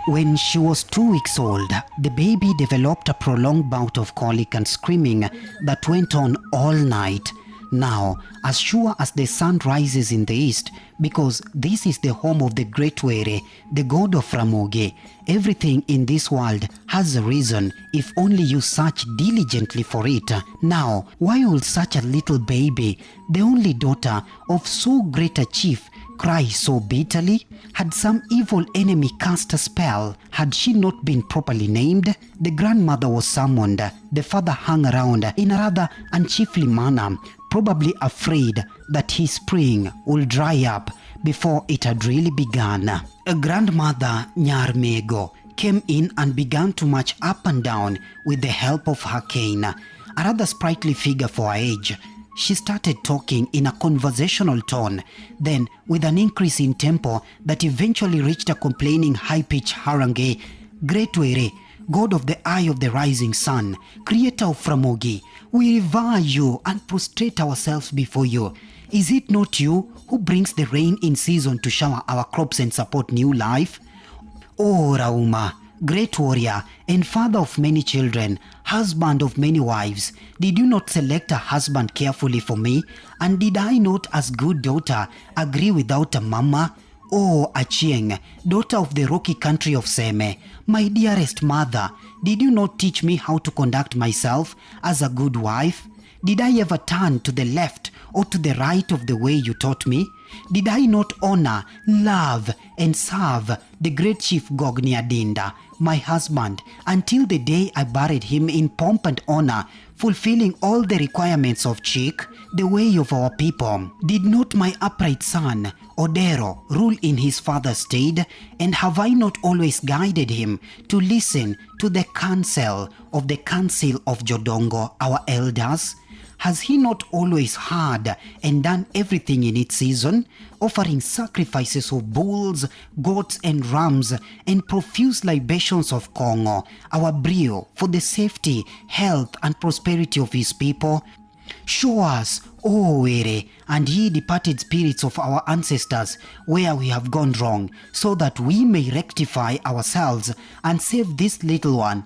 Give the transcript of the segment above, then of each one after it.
When she was 2 weeks old, the baby developed a prolonged bout of colic and screaming that went on all night. Now, as sure as the sun rises in the east, because this is the home of the Great Were, the god of Ramogi, everything in this world has a reason if only you search diligently for it. Now, why will such a little baby, the only daughter of so great a chief, cry so bitterly? Had some evil enemy cast a spell? Had she not been properly named? The grandmother was summoned. The father hung around in a rather unchiefly manner, probably afraid that his spring would dry up before it had really begun. A grandmother, Nyarmego, came in and began to march up and down with the help of her cane, a rather sprightly figure for her age. She started talking in a conversational tone, then with an increase in tempo that eventually reached a complaining high-pitched harangue. Great Were, god of the eye of the rising sun, creator of Ramogi, we revere you and prostrate ourselves before you. Is it not you who brings the rain in season to shower our crops and support new life? O Rauma, great warrior and father of many children, husband of many wives, did you not select a husband carefully for me? And did I not, as good daughter, agree without a mama? Oh, Achieng, daughter of the rocky country of Seme, my dearest mother, did you not teach me how to conduct myself as a good wife? Did I ever turn to the left or to the right of the way you taught me? Did I not honor, love, and serve the great chief Gogniadinda, my husband, until the day I buried him in pomp and honor, fulfilling all the requirements of Chik, the way of our people? Did not my upright son, Odero, rule in his father's stead? And have I not always guided him to listen to the counsel of Jodongo, our elders? Has he not always heard and done everything in its season, offering sacrifices of bulls, goats, and rams, and profuse libations of Kongo, our brio, for the safety, health, and prosperity of his people? Show us, O Were, and ye departed spirits of our ancestors, where we have gone wrong, so that we may rectify ourselves and save this little one.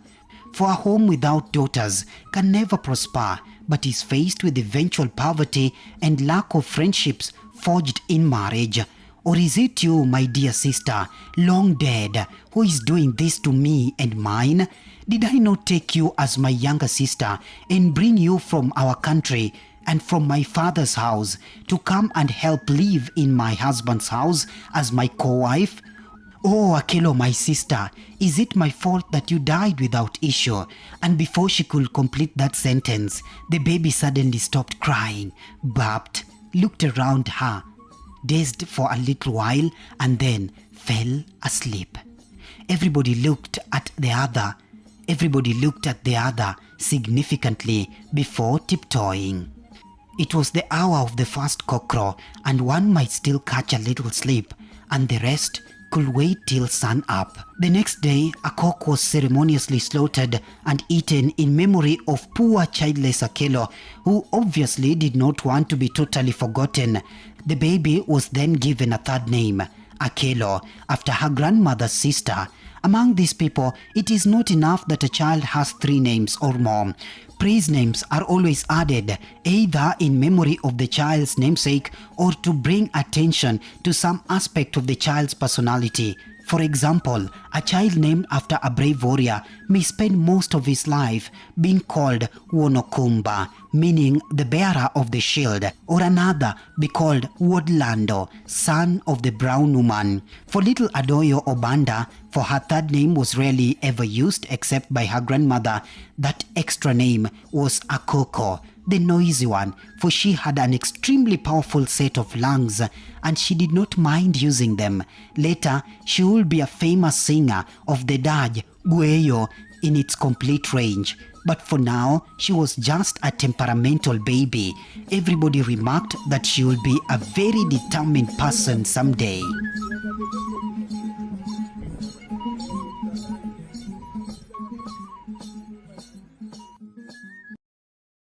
For a home without daughters can never prosper, but is faced with eventual poverty and lack of friendships forged in marriage. Or is it you, my dear sister, long dead, who is doing this to me and mine? Did I not take you as my younger sister and bring you from our country and from my father's house to come and help live in my husband's house as my co-wife? Oh, Akelo, my sister, is it my fault that you died without issue? And before she could complete that sentence, the baby suddenly stopped crying, burped, looked around her, dazed for a little while, and then fell asleep. Everybody looked at the other significantly before tiptoeing. It was the hour of the first cockcrow, and one might still catch a little sleep, and the rest could wait till sun up. The next day, Akoko was ceremoniously slaughtered and eaten in memory of poor childless Akelo, who obviously did not want to be totally forgotten. The baby was then given a third name, Akelo, after her grandmother's sister. Among these people, it is not enough that a child has 3 names or more. Praise names are always added, either in memory of the child's namesake or to bring attention to some aspect of the child's personality. For example, a child named after a brave warrior may spend most of his life being called Wonokumba, meaning the bearer of the shield, or another be called Woodlando, son of the brown woman. For little Adoyo Obanda, for her third name was rarely ever used except by her grandmother. That extra name was Akoko, the noisy one, for she had an extremely powerful set of lungs and she did not mind using them. Later, she would be a famous singer of the Daj Gueyo in its complete range. But for now, she was just a temperamental baby. Everybody remarked that she would be a very determined person someday.